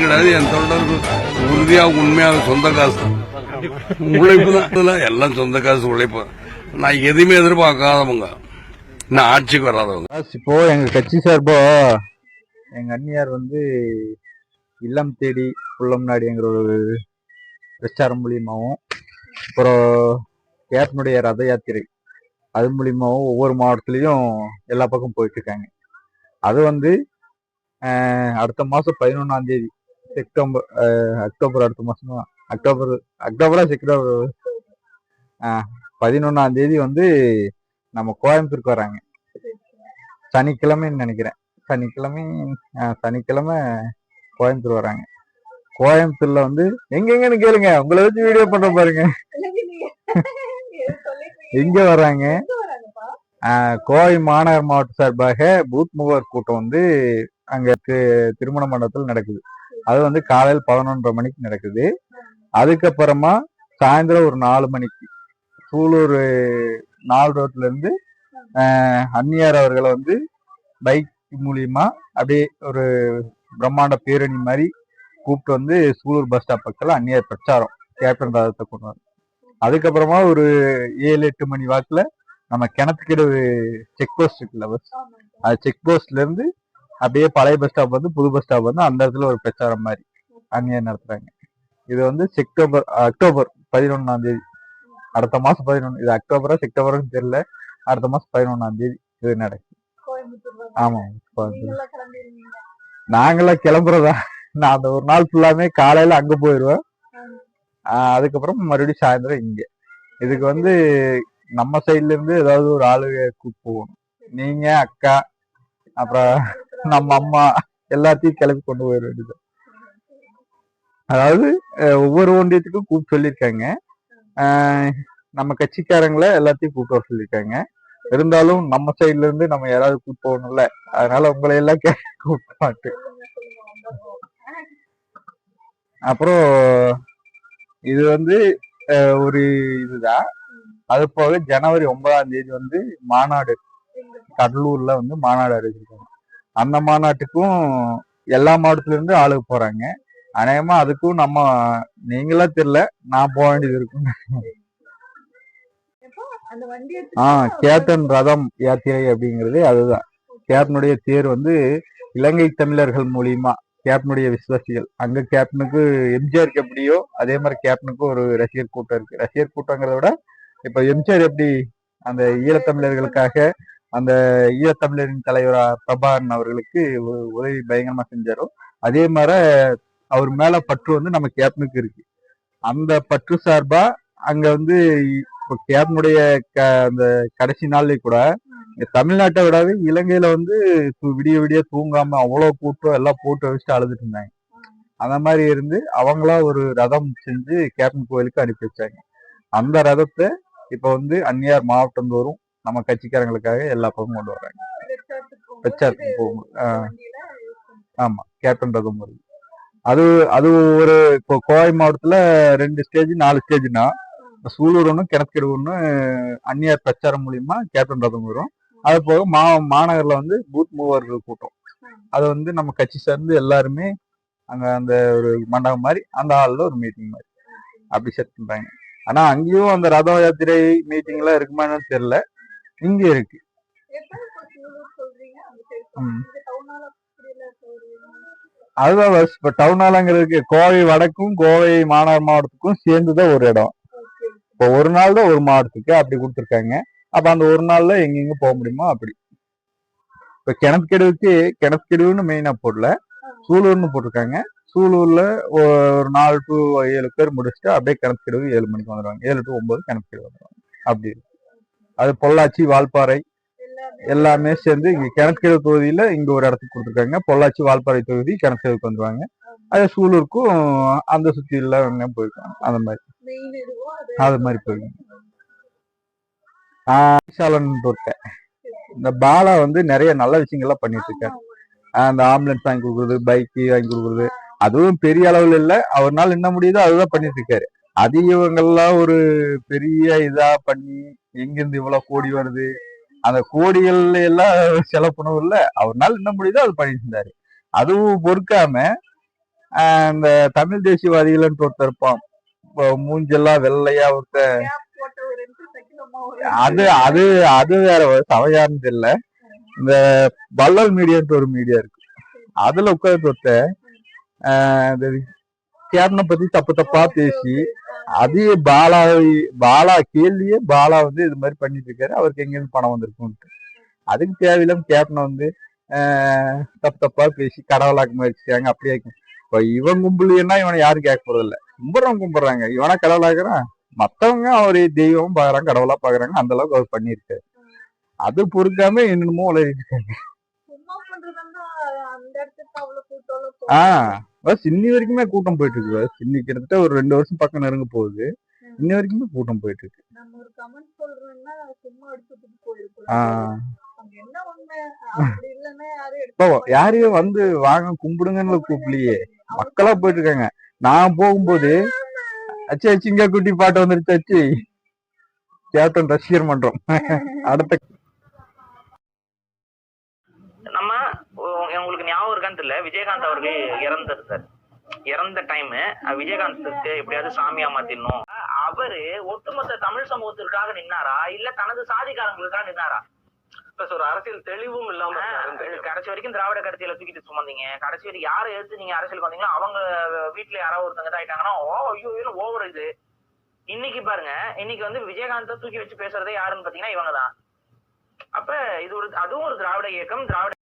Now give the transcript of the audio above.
கிடையாது. என் தொண்டருக்கு உறுதியாக உண்மையாக சொந்த காசு உழைப்பு தான். எல்லாம் சொந்த காசு உழைப்பு. நான் எதுவுமே எதிர்பார்க்காதவங்க, நான் ஆட்சிக்கு வராதவங்க. இப்போ எங்க கட்சி சார்பா எங்க அண்ணியார் இல்லம் தேடி உள்ளம் நாடிங்கிற ஒரு பிரச்சாரம் மூலியமாவும், அப்புறம் கேப்னுடைய ரத யாத்திரை அது மூலியமாவும் ஒவ்வொரு மாவட்டத்திலையும் எல்லா பக்கம் போயிட்டு இருக்காங்க. அது அடுத்த மாசம் 11ஆம் தேதி அக்டோபர் அடுத்த மாசம் அக்டோபரா செப்டம்பர் 11ஆம் தேதி நம்ம கோயம்புத்தூருக்கு வராங்க. சனிக்கிழமைன்னு நினைக்கிறேன். சனிக்கிழமை கோயம்புத்தூர் வராங்க. கோயம்புத்தூர்ல எங்கன்னு கேளுங்க, உங்களை வச்சு வீடியோ பண்ற பாருங்க. எங்க வர்றாங்க? கோவை மாநகர் மாவட்ட சார்பாக பூத் முகவர் கூட்டம் அங்க திருமண மண்டபத்தில் நடக்குது. அது காலையில் 11:30 மணிக்கு நடக்குது. அதுக்கப்புறமா சாயந்தரம் ஒரு 4 மணிக்கு சூலூர் 4 ரோட்ல இருந்து அந்நியார் அவர்களை பைக் மூலியமா அப்படியே ஒரு பிரம்மாண்ட பேரணி மாதிரி கூப்பிட்டு சூலூர் பஸ் ஸ்டாப் பக்கத்துல அந்நியார் பிரச்சாரம் கேப்டன் ரதத்தை கொண்டு வரும். அதுக்கப்புறமா ஒரு 7-8 மணி வாக்குல நம்ம கிணத்துக்கிடவு செக் போஸ்ட் இருக்குல்ல, பஸ் அது செக் போஸ்ட்ல இருந்து அப்படியே பழைய பஸ் ஸ்டாப் புது பஸ் ஸ்டாப் அந்த இடத்துல ஒரு பிரச்சாரம் மாதிரி அந்நியார் நடத்துறாங்க. இது அக்டோபர் 11ஆம் தேதி, அடுத்த மாசம் 11. இது அக்டோபரா செப்டம்பர்னு தெரியல. அடுத்த மாசம் 11ஆம் தேதி இது நடக்கும். ஆமா, நாங்களாம் கிளம்புறதா? நான் அந்த ஒரு நாள் ஃபுல்லாமே காலையில அங்க போயிடுவேன். அதுக்கப்புறம் மறுபடியும் சாயந்தரம் இங்க. இதுக்கு நம்ம சைட்ல இருந்து ஏதாவது ஒரு ஆளுங்க கூப்பிட்டு போகணும். நீங்க, அக்கா, அப்புறம் நம்ம அம்மா எல்லாத்தையும் கிளம்பி கொண்டு போயிட வேண்டியது. அதாவது ஒவ்வொரு ஒன்றியத்துக்கும் கூப்பிட்டு சொல்லியிருக்காங்க. நம்ம கட்சிக்காரங்களை எல்லாத்தையும் கூப்பிட்டு வர சொல்லியிருக்காங்க. இருந்தாலும் நம்ம சைட்ல இருந்து நம்ம யாராவது கூப்பிட்டு போகணும்ல, அதனால உங்களை எல்லாம் கூப்பிட்டு மாட்டேன். அப்புறம் இது ஒரு இதுதான். அது போக ஜனவரி 9ஆம் தேதி மாநாடு கடலூர்ல மாநாடு அறிவிச்சிருக்காங்க. அந்த மாநாட்டுக்கும் எல்லா மாவட்டத்துல இருந்து ஆளுக்கு போறாங்க. அநேகமா அதுக்கும் நீங்களா தெரியல, நான் போக வேண்டியது இருக்கும். கேப்டன் ரதம் யாத்திரை அப்படிங்கிறது அதுதான். கேப்டனுடைய தேர் இலங்கை தமிழர்கள் மூலியமா கேப்டனுடைய விசுவாசிகள், அங்க கேப்டனுக்கு எம்ஜிஆருக்கு எப்படியோ அதே மாதிரி கேப்டனுக்கு ஒரு ரசிகர் கூட்டம் இருக்கு. ரசிகர் கூட்டங்கிறத விட இப்ப எம்ஜிஆர் எப்படி அந்த ஈழத்தமிழர்களுக்காக அந்த ஈழத்தமிழரின் தலைவர் பிரபாகரன் அவர்களுக்கு உதவி பயங்கரமா செஞ்சாரோ, அதே மாதிரி அவர் மேல பற்று நம்ம கேப்டனுக்கு இருக்கு. அந்த பற்று சார்பா அங்க இப்போ கேப்டனுடைய அந்த கடைசி நாள்ல கூட தமிழ்நாட்டை விடாது இலங்கையில விடிய விடிய தூங்காம அவ்வளவு கூட்டம் எல்லாம் போட்டு வச்சுட்டு அழுதுட்டு இருந்தாங்க. அந்த மாதிரி இருந்து அவங்களா ஒரு ரதம் செஞ்சு கேப்டன் கோயிலுக்கு அனுப்பி வச்சாங்க. அந்த ரதத்தை இப்ப அந்நியார் மாவட்டம் தோறும் நம்ம கட்சிக்காரங்களுக்காக எல்லா பக்கமும் கொண்டு வர்றாங்க. பிரச்சாரத்துக்கு போகும். ஆமா, கேப்டன் ரதம் வருது. அது ஒரு இப்போ கோவை மாவட்டத்துல 2 ஸ்டேஜ் 4 ஸ்டேஜ்னா, சூலூர் ஒண்ணு கிணத்துக்கெடு ஒண்ணு அந்நியார் பிரச்சாரம் மூலியமா கேப்டன் ரதம் வரும். அது போக மாநகர்ல பூத் மூவர்கள் கூட்டம், அது நம்ம கட்சி சார்ந்து எல்லாருமே அங்க அந்த ஒரு மண்டபம் மாதிரி அந்த ஹால்ல ஒரு மீட்டிங் மாதிரி அப்படி செட் பண்றாங்க. ஆனா அங்கேயும் அந்த ரத யாத்திரை மீட்டிங் எல்லாம் இருக்குமான்னு தெரியல. இங்க இருக்கு. அதுதான் இப்ப டவுன் ஹாலாங்கிறதுக்கு கோவை வடக்கும் கோவை மாநகர் மாவட்டத்துக்கும் சேர்ந்துதான் ஒரு இடம். இப்போ ஒரு நாள் தான் ஒரு மாவட்டத்துக்கு அப்படி கொடுத்துருக்காங்க. அப்ப அந்த ஒரு நாள்ல எங்கெங்க போக முடியுமோ அப்படி. இப்ப கிணத்துக்கெடுவுன்னு மெயினா போடல, சூலூர்னு போட்டிருக்காங்க. சூலூர்ல ஒரு 4 to 7 பேர் முடிச்சுட்டு அப்படியே கிணத்துக்கெடுவு 7 மணிக்கு வந்துடுவாங்க. 7 to 9 கிணத்துக்கெடுவு வந்துடுவாங்க. அப்படி இருக்கு. அது பொள்ளாச்சி, வால்பாறை எல்லாமே சேர்ந்து இங்க கிணத்துக்கெடுவு தொகுதியில இங்க ஒரு இடத்துக்கு கொடுத்துருக்காங்க. பொள்ளாச்சி, வால்பாறை தொகுதி கிணத்துக்கெடுவுக்கு வந்துருவாங்க. அது சூலூருக்கும் அந்த சுத்தி எல்லாம் போயிருக்காங்க. அந்த மாதிரி அது மாதிரி போயிருக்காங்க. இந்த பாலா நிறைய நல்ல விஷயங்கள்லாம் பண்ணிட்டு இருக்காரு. அந்த ஆம்புலன்ஸ் வாங்கி கொடுக்குறது, பைக்கு வாங்கி கொடுக்குறது, அதுவும் பெரிய அளவுல இல்ல, அவர்னால என்ன முடியுதோ அதுதான் பண்ணிட்டு இருக்காரு. அது இவங்கெல்லாம் ஒரு பெரிய இதா பண்ணி எங்கிருந்து இவ்வளவு கோடி வருது, அந்த கோடிகள் எல்லாம் செலவு பண்ணவும் இல்ல, அவர்னால என்ன முடியுதோ அது பண்ணிட்டு இருந்தாரு. அதுவும் பொறுக்காம இந்த தமிழ் தேசியவாதிகள்னு ஒருத்தர் இருப்பான், மூஞ்செல்லாம் வெள்ளையா ஒருத்தர். அது அது அது வேற சவையான்னு தெரியல. இந்த வள்ளல் மீடியான்ட்டு ஒரு மீடியா இருக்கு, அதுல உட்கார்ந்து ஒருத்தர் இந்த கேப்டனை பத்தி தப்பு தப்பா பேசி, அதே பாலா கேள்வியே பாலா வந்து இது மாதிரி பண்ணிட்டு இருக்காரு, அவருக்கு எங்க இருந்து பணம் வந்திருக்கும்ட்டு. அதுக்கு தேவையில்லாம கேப்டனை வந்து தப்பு தப்பா பேசி கடவுளாக்க முயற்சிச்சாங்க. அப்படியே இப்ப இவன் கும்பலைன்னா இவனை யாரும் கேட்க போறது இல்ல, கும்பிடுறாங்க, இவனா கடவுளாக்குறான். மத்தவங்க அவரு தெய்வம் பாக்குறாங்க, கடவுளா பாக்குறாங்க. அந்த அளவுக்கு அவர் பண்ணிருக்காரு. அது பொறுக்காம என்னென்னமோ உலகிட்டு இருக்காங்க. இன்னி வரைக்குமே கூட்டம் போயிட்டு இருக்கு. இன்னி கிட்டத்தட்ட ஒரு 2 வருஷம் பக்கம் நெருங்க போகுது. இன்னி வரைக்குமே கூட்டம் போயிட்டு இருக்கு. யாரையும் வந்து வாங்க கும்பிடுங்கன்னு கூப்பிடலையே, மக்களா போயிட்டு இருக்காங்க. நான் போகும்போது அச்சு அச்சிங்க குட்டி பாட்டு வந்துருச்சு. அச்சு கேப்டன் ரசிகர் மன்றம் அடுத்த நம்ம உங்களுக்கு ஞாபகம் இருக்கான்னு தெரியல, விஜயகாந்த் அவர்கள் இறந்திருந்தார். இறந்த டைம் விஜயகாந்த் எப்படியாவது சாமியா மாத்திடணும், அவரு ஒட்டுமொத்த தமிழ் சமூகத்திற்காக நின்னாரா இல்ல தனது சாதிக்காரங்களுக்காக நின்னாரா? ஒரு அரசியல் தெளிவும் இல்லாம கடைசி வரைக்கும் திராவிட கருத்தியில தூக்கிட்டு சுமந்தீங்க. கடைசி வரைக்கும் யாரை எடுத்து நீங்க அரசியலுக்கு வந்தீங்களோ அவங்க வீட்டுல யாராவது ஒருத்தங்க ஆயிட்டாங்கன்னா ஐயோ ஓவர் இது. இன்னைக்கு பாருங்க, இன்னைக்கு வந்து விஜயகாந்தை தூக்கி வச்சு பேசுறதே யாருன்னு பாத்தீங்கன்னா இவங்கதான். அப்ப இது அதுவும் ஒரு திராவிட இயக்கம், திராவிட